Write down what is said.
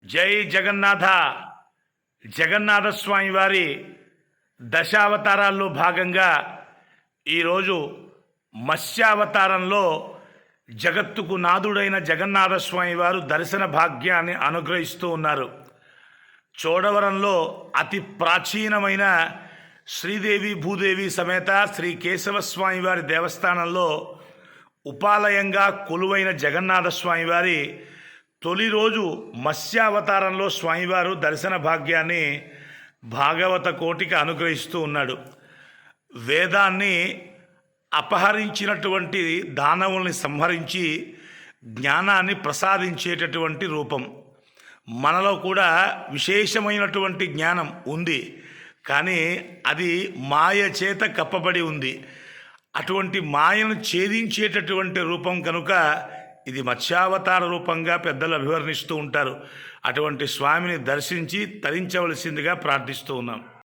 జై జగన్నాథ. జగన్నాథ స్వామి వారి దశావతారాల్లో భాగంగా ఈరోజు మత్స్యావతారంలో జగత్తుకు నాథుడైన జగన్నాథ స్వామి వారు దర్శన భాగ్యాన్ని అనుగ్రహిస్తూ ఉన్నారు. చోడవరంలో అతి ప్రాచీనమైన శ్రీదేవి భూదేవి సమేత శ్రీ కేశవస్వామి వారి దేవస్థానంలో ఉపాలయంగా కొలువైన జగన్నాథ స్వామి వారి తొలి రోజు మత్స్యావతారంలో స్వామివారు దర్శన భాగ్యాన్ని భాగవత కోటికి అనుగ్రహిస్తూ ఉన్నాడు. వేదాన్ని అపహరించినటువంటి దానవుల్ని సంహరించి జ్ఞానాన్ని ప్రసాదించేటటువంటి రూపం. మనలో కూడా విశేషమైనటువంటి జ్ఞానం ఉంది, కానీ అది మాయ చేత కప్పబడి ఉంది. అటువంటి మాయను ఛేదించేటటువంటి రూపం కనుక ఇది మత్స్యావతార రూపంగా పెద్దలు అభివర్ణిస్తూ ఉంటారు. అటువంటి స్వామిని దర్శించి తరించవలసిందిగా ప్రార్థిస్తూ ఉన్నాం.